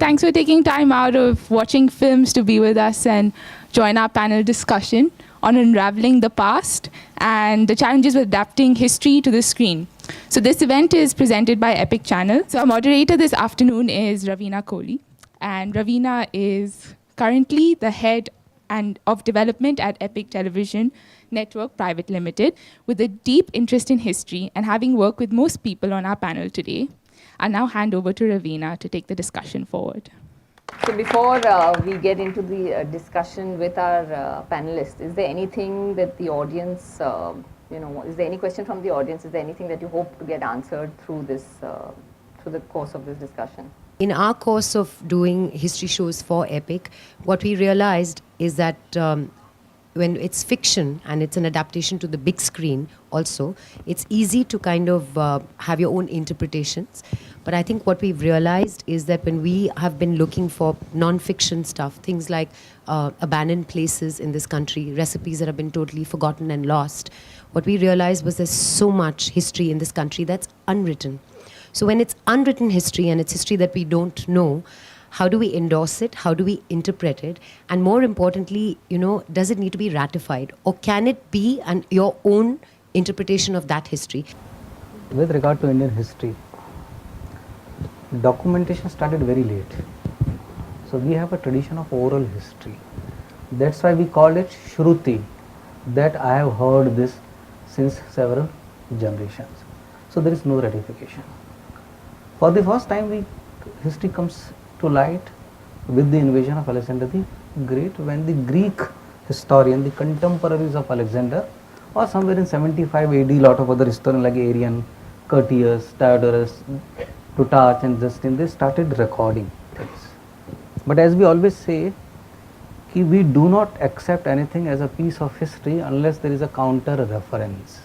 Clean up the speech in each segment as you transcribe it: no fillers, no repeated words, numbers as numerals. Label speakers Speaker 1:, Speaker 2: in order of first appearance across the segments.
Speaker 1: thanks for taking time out of watching films to be with us and join our panel discussion on unraveling the past and the challenges with adapting history to the screen. So this event is presented by Epic Channel. So our moderator this afternoon is Ravina Kohli, and Ravina is currently the head of development at Epic Television Network Private Limited, with a deep interest in history and having worked with most people on our panel today. I'll now hand over to Ravina to take the discussion forward.
Speaker 2: So before we get into the discussion with our panelists, is there anything that the audience, is there any question from the audience? Is there anything that you hope to get answered through this, through the course of this discussion?
Speaker 3: In our course of doing history shows for Epic, what we realized is that when it's fiction and it's an adaptation to the big screen also, it's easy to kind of have your own interpretations. But I think what we've realized is that when we have been looking for non-fiction stuff, things like abandoned places in this country, recipes that have been totally forgotten and lost, what we realized was there's so much history in this country that's unwritten. So when it's unwritten history and it's history that we don't know, how do we endorse it? How do we interpret it? And more importantly, does it need to be ratified? Or can it be your own interpretation of that history?
Speaker 4: With regard to Indian history, documentation started very late. So we have a tradition of oral history. That's why we call it Shruti, that I have heard this since several generations. So there is no ratification. For the first time, history comes to light with the invasion of Alexander the Great, when the Greek historian, the contemporaries of Alexander, or somewhere in 75 AD, lot of other historians like Arrian, Curtius, Diodorus, Plutarch and Justin, they started recording things. But as we always say, we do not accept anything as a piece of history unless there is a counter reference.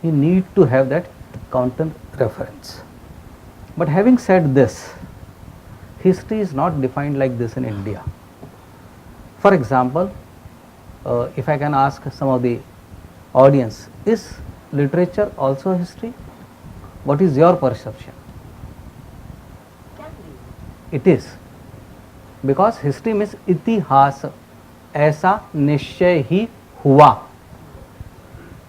Speaker 4: We need to have that counter reference. But having said this, history is not defined like this in India. For example, if I can ask some of the audience, is literature also history? What is your perception? It is. Because history means इतिहास, ऐसा निश्चय ही हुआ.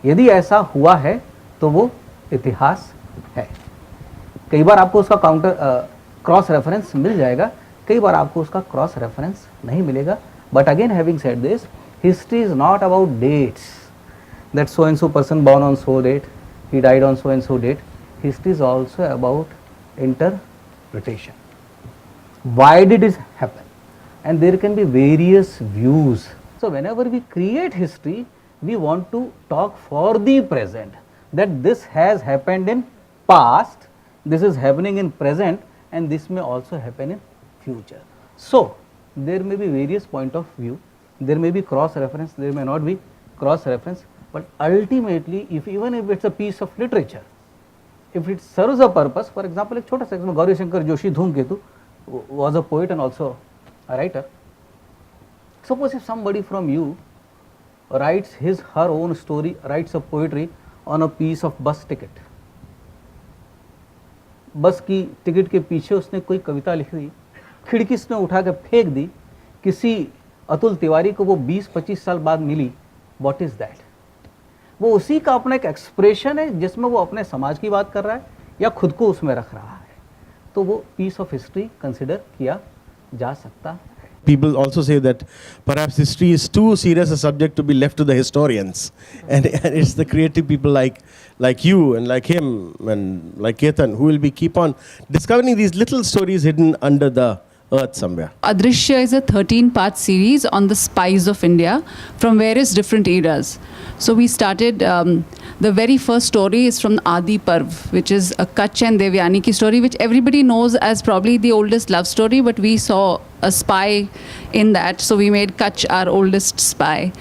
Speaker 4: यदि ऐसा हुआ है तो वो इतिहास है. कई बार आपको उसका काउंटर क्रॉस रेफरेंस मिल जाएगा, कई बार आपको उसका क्रॉस रेफरेंस नहीं मिलेगा. But again having said this, history is not about dates, that so and so person born on so date, he died on so and so date. History is also about interpretation. Why did it happen? And there can be various views. So whenever we create history, we want to talk for the present, that this has happened in past, this is happening in present, and this may also happen in future. So there may be various point of view, there may be cross reference, there may not be cross reference, but ultimately even if it's a piece of literature, if it serves a purpose, for example, एक छोटा सा इसमें गौरी शंकर जोशी धूमकेतु was a poet and also a writer. Suppose if somebody from you writes her own story, writes a poetry on a piece of bus ticket. बस की ticket के पीछे उसने कोई कविता लिख दी, खिड़की उसने उठा के फेंक दी, किसी अतुल तिवारी को वो 20-25 साल बाद मिली. What is that? वो उसी का अपना एक एक्सप्रेशन है जिसमें वो अपने समाज की बात कर रहा है या खुद को उसमें रख रहा है. तो वो पीस ऑफ हिस्ट्री कंसिडर किया जा सकता है.
Speaker 5: People also say that perhaps history is too serious a subject to be left to the historians, and it's the creative people like you and like him and like Ketan who will be keep on discovering these little stories hidden under the earth somewhere.
Speaker 6: Adrishya is a 13-part series on the spies of India from various different eras. So we started, the very first story is from Adi Parv, which is a Kutch and Devyani ki story, which everybody knows as probably the oldest love story, but we saw a spy in that, so we made Kutch our oldest spy.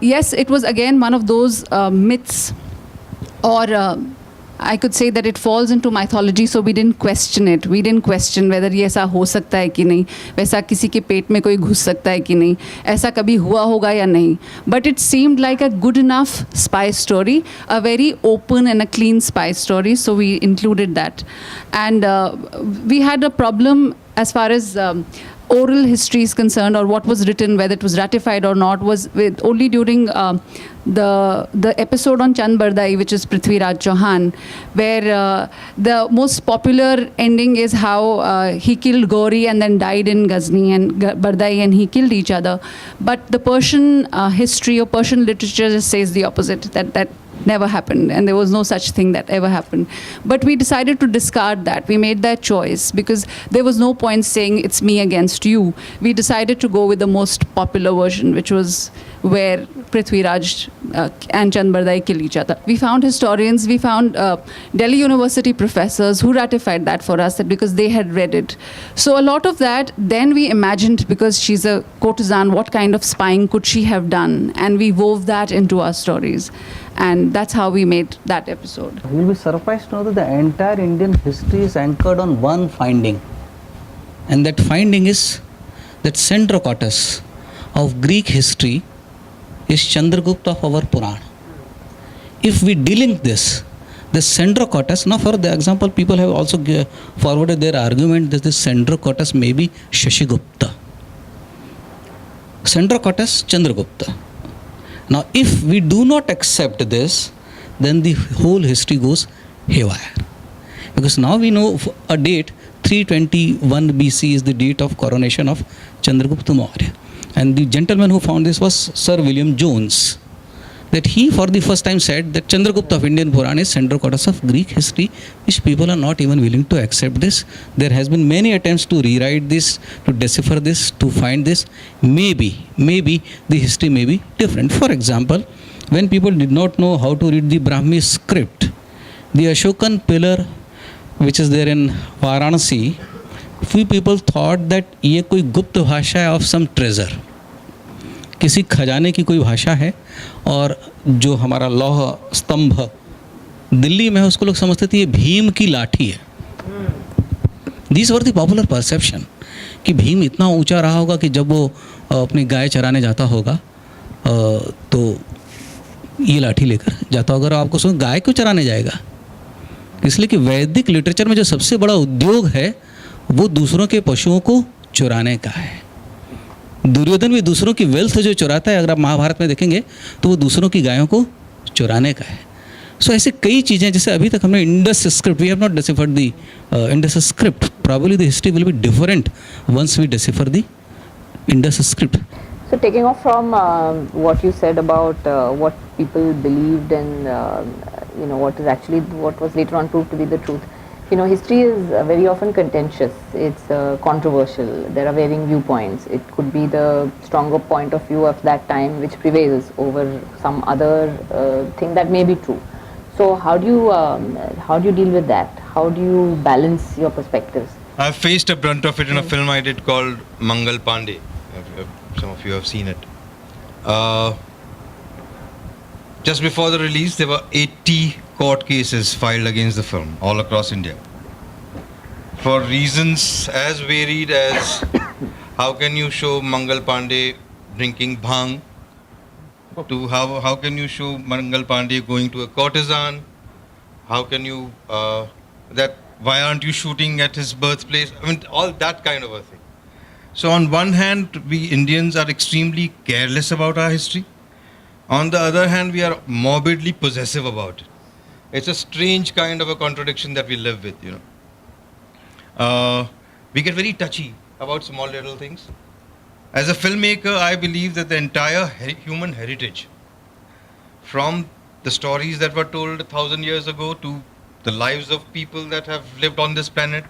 Speaker 6: Yes, it was again one of those myths, or I could say that it falls into mythology, so we didn't question it. We didn't question whether ये ऐसा हो सकता है कि नहीं, वैसा किसी के पेट में कोई घुस सकता है कि नहीं, ऐसा कभी हुआ होगा या नहीं. But it seemed like a good enough spy story, a very open and a clean spy story, so we included that. And we had a problem as far as oral history is concerned, or what was written, whether it was ratified or not, was only during the episode on Chand Bardai, which is Prithviraj Chauhan, where the most popular ending is how he killed Gauri and then died in Ghazni, and Bardai and he killed each other. But the Persian history or Persian literature just says the opposite, that never happened, and there was no such thing that ever happened. But we decided to discard that. We made that choice because there was no point saying it's me against you. We decided to go with the most popular version, which was where Prithviraj and Chand Bardai kill each other. We found historians, we found Delhi University professors who ratified that for us, that because they had read it. So a lot of that, then we imagined, because she's a courtesan, what kind of spying could she have done? And we wove that into our stories. And that's how we made that episode.
Speaker 4: You'll be surprised to know that the entire Indian history is anchored on one finding. And that finding is that Centrocotus of Greek history is Chandragupta of our Puran. If we delink this, the Centrocotus, now for the example, people have also forwarded their argument that this Centrocotus may be Shashigupta. Centrocotus, Chandragupta. Now, if we do not accept this, then the whole history goes haywire. Because now we know a date, 321 BC is the date of coronation of Chandragupta Maurya. And the gentleman who found this was Sir William Jones. That he for the first time said that Chandragupta of Indian Puran is Centrocotus of Greek history, which people are not even willing to accept this. There has been many attempts to rewrite this, to decipher this, to find this. Maybe the history may be different. For example, when people did not know how to read the Brahmi script, the Ashokan pillar, which is there in Varanasi, few people thought that ये कोई गुप्त भाषा है of some treasure, किसी खजाने की कोई भाषा है, और जो हमारा लौह स्तंभ दिल्ली में है उसको लोग समझते थे ये भीम की लाठी है. These were the popular perception कि भीम इतना ऊंचा रहा होगा कि जब वो अपनी गाय चराने जाता होगा तो ये लाठी लेकर जाता होगा, और आपको सुन गाय क्यों चराने जाएगा. इसलिए कि वैदिक लिटरेचर में जो सबसे बड़ा उद्योग है वो दूसरों के पशुओं को चुराने का है. दुर्योधन भी दूसरों की वेल्थ जो चुराता है, अगर आप महाभारत में देखेंगे तो वो दूसरों की गायों को चुराने का है. सो ऐसे कई चीज़ें, जैसे अभी तक हमने Indus script, we have not deciphered the Indus script, probably the history will be different once we decipher the Indus script.
Speaker 2: So taking off from what you said about what people believed and what was later on proved to be the truth. History is very often contentious. It's controversial. There are varying viewpoints. It could be the stronger point of view of that time which prevails over some other thing that may be true. So how do you deal with that? How do you balance your perspectives?
Speaker 7: I've faced a brunt of it in a film I did called Mangal Pandey. Some of you have seen it. Just before the release, there were 80 court cases filed against the film all across India. For reasons as varied as how can you show Mangal Pandey drinking bhang, to how can you show Mangal Pandey going to a courtesan, how can you, why aren't you shooting at his birthplace? I mean, all that kind of a thing. So on one hand, we Indians are extremely careless about our history. On the other hand, we are morbidly possessive about it. It's a strange kind of a contradiction that we live with, We get very touchy about small little things. As a filmmaker, I believe that the entire human heritage, from the stories that were told 1,000 years ago to the lives of people that have lived on this planet,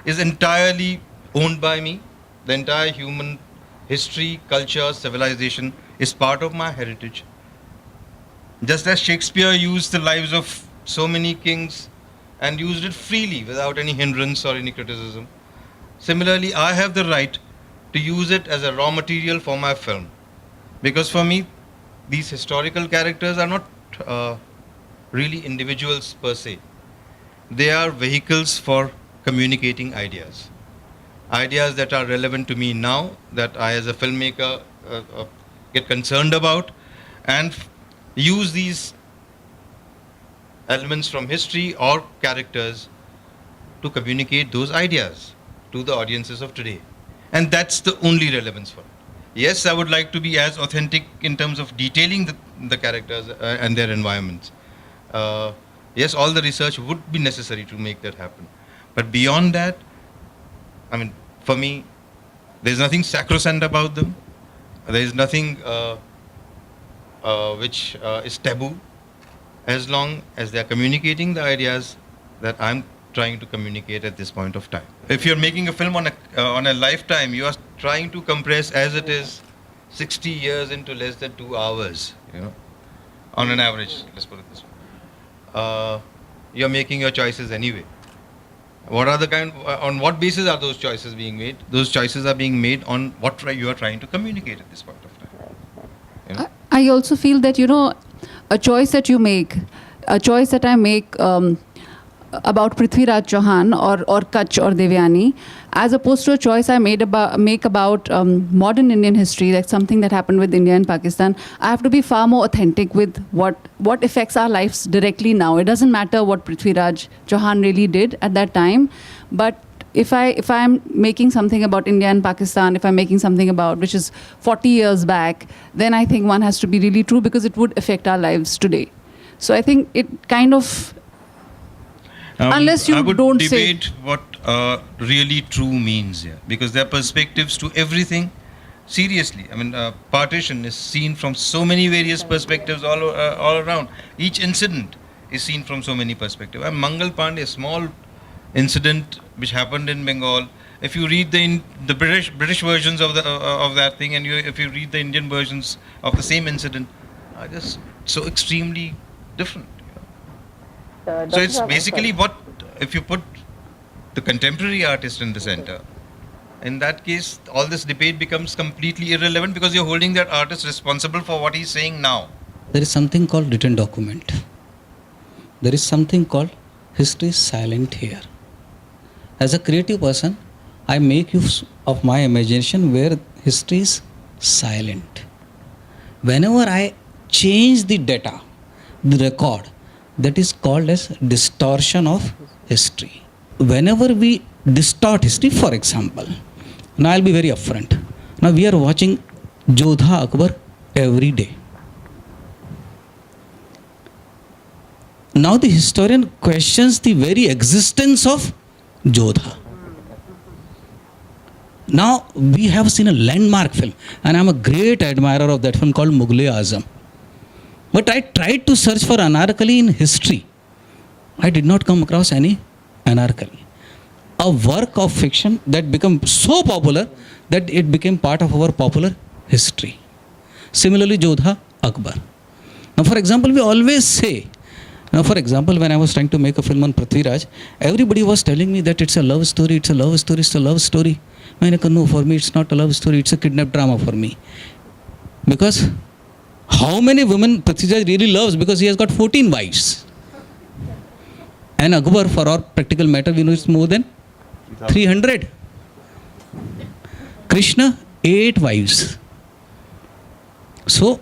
Speaker 7: is entirely owned by me. The entire human history, culture, civilization is part of my heritage. Just as Shakespeare used the lives of so many kings and used it freely without any hindrance or any criticism, similarly, I have the right to use it as a raw material for my film. Because for me, these historical characters are not really individuals per se. They are vehicles for communicating ideas. Ideas that are relevant to me now, that I as a filmmaker get concerned about, and use these elements from history or characters to communicate those ideas, to the audiences of today. And that's the only relevance for it. Yes, I would like to be as authentic in terms of detailing the characters and their environments. Yes, all the research would be necessary to make that happen. But beyond that, I mean, for me, there's nothing sacrosanct about them. There is nothing which is taboo, as long as they are communicating the ideas that I'm trying to communicate at this point of time. If you're making a film on a lifetime, you are trying to compress as it is 60 years into less than 2 hours, you know, on an average, let's put it this way. You're making your choices anyway. What are the on what basis are those choices being made? Those choices are being made on what you are trying to communicate at this point of time. You know?
Speaker 6: I also feel that, you know, a choice that you make, a choice that I make about Prithviraj Chauhan or Kutch or Devyani, as opposed to a choice I make about modern Indian history, like something that happened with India and Pakistan, I have to be far more authentic with what affects our lives directly now. It doesn't matter what Prithviraj Chauhan really did at that time, but if I'm making something about India and Pakistan, if I'm making something about which is 40 years back, then I think one has to be really true, because it would affect our lives today. So I think it kind of, unless you
Speaker 7: I would
Speaker 6: don't
Speaker 7: debate
Speaker 6: say
Speaker 7: what really true means here, because there are perspectives to everything. Seriously, I mean, partition is seen from so many various perspectives all around. Each incident is seen from so many perspectives. And Mangal Pandey, a small incident which happened in Bengal. If you read the British versions of that thing, and if you read the Indian versions of the same incident, are just so extremely different. So it's basically what, if you put the contemporary artist in the center, in that case, all this debate becomes completely irrelevant, because you're holding that artist responsible for what he's saying now.
Speaker 8: There is something called written document. There is something called history silent here. As a creative person, I make use of my imagination where history is silent. Whenever I change the data, the record, that is called as distortion of history. Whenever we distort history, for example, now I'll be very upfront. Now we are watching Jodha Akbar every day. Now the historian questions the very existence of Jodha. Now we have seen a landmark film, and I'm a great admirer of that film called Mughal-e-Azam. But I tried to search for Anarkali in history. I did not come across any Anarkali. A work of fiction that became so popular that it became part of our popular history. Similarly, Jodha Akbar. Now, for example, we always say, now, for example, when I was trying to make a film on Prithviraj, everybody was telling me that it's a love story, it's a love story, it's a love story. No, for me, it's not a love story, it's a kidnap drama for me. Because how many women Prithviraj really loves? Because he has got 14 wives. And Akbar, for our practical matter, we know it's more than 300. Krishna, 8 wives. So,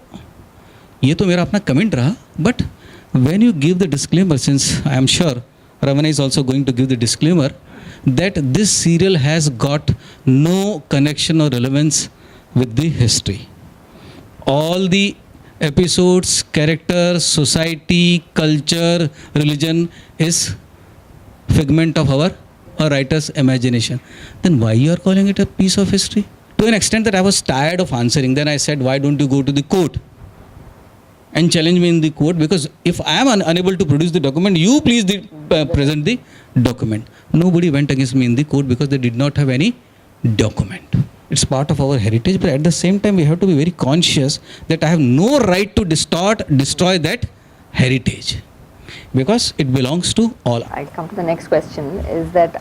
Speaker 8: ये तो मेरा अपना comment रहा, but when you give the disclaimer, since I am sure Ravana is also going to give the disclaimer, that this serial has got no connection or relevance with the history. All the episodes, characters, society, culture, religion is figment of our writer's imagination. Then why you are calling it a piece of history? To an extent that I was tired of answering. Then I said, why don't you go to the court and challenge me in the court? Because if I am unable to produce the document, you please present the document. Nobody went against me in the court because they did not have any document. It's part of our heritage, but at the same time, we have to be very conscious that I have no right to destroy that heritage, because it belongs to all.
Speaker 2: I come to the next question, is that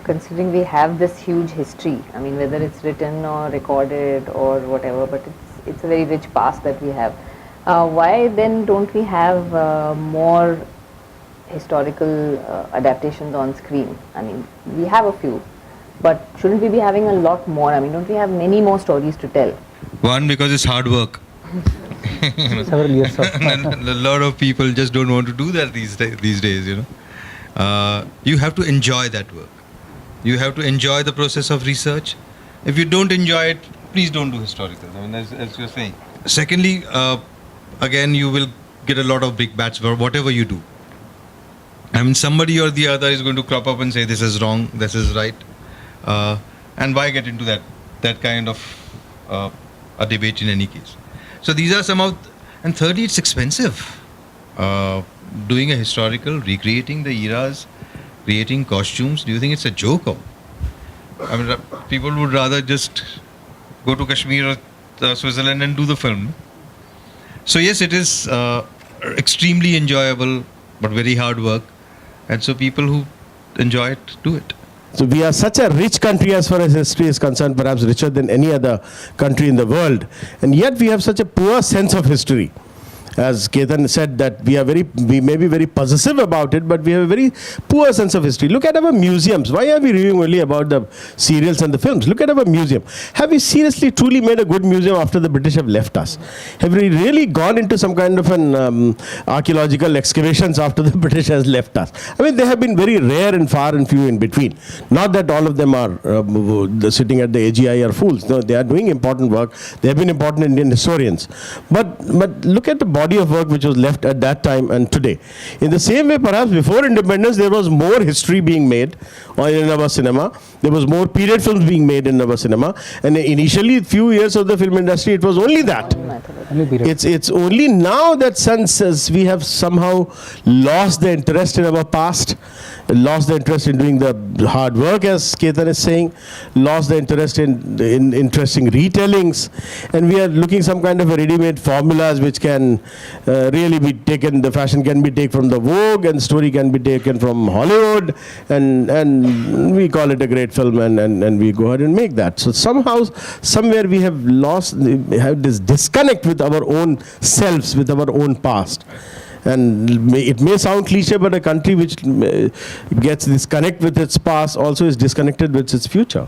Speaker 2: considering we have this huge history, I mean, whether it's written or recorded or whatever, but it's a very rich past that we have. Why then don't we have more historical adaptations on screen? I mean, we have a few, but shouldn't we be having a lot more? I mean, don't we have many more stories to tell?
Speaker 7: One, because it's hard work.
Speaker 4: Several years of
Speaker 7: And a lot of people just don't want to do that these days, you know. You have to enjoy that work. You have to enjoy the process of research. If you don't enjoy it, please don't do historical. I mean, as you're saying. Secondly, again, you will get a lot of brickbats for whatever you do. I mean, somebody or the other is going to crop up and say this is wrong, this is right, and why get into that kind of a debate in any case? So these are some of, and thirdly, it's expensive. Doing a historical, recreating the eras, creating costumes. Do you think it's a joke? Or, I mean, people would rather just go to Kashmir or Switzerland and do the film. So yes, it is extremely enjoyable, but very hard work. And so people who enjoy it, do it.
Speaker 5: So we are such a rich country as far as history is concerned, perhaps richer than any other country in the world. And yet we have such a poor sense of history. As Ketan said, that we may be very possessive about it, but we have a very poor sense of history. Look at our museums. Why are we reviewing only about the serials and the films? Look at our museum. Have we seriously, truly made a good museum after the British have left us? Have we really gone into some kind of an archaeological excavations after the British has left us? I mean, they have been very rare and far and few in between. Not that all of them are sitting at the AGI are fools. No, they are doing important work. They have been important Indian historians. But look at the body of work which was left at that time and today. In the same way, perhaps before independence, there was more history being made in our cinema. There was more period films being made in our cinema. And initially, few years of the film industry, it was only that. It's only now that since we have somehow lost the interest in our past, lost the interest in doing the hard work, as Ketan is saying, lost the interest in interesting retellings, and we are looking some kind of a ready-made formulas which can really be taken, the fashion can be taken from the Vogue and story can be taken from Hollywood, and we call it a great film and we go ahead and make that. So somehow, somewhere we have have this disconnect with our own selves, with our own past. And it may sound cliche, but a country which gets disconnect with its past also is disconnected with its future.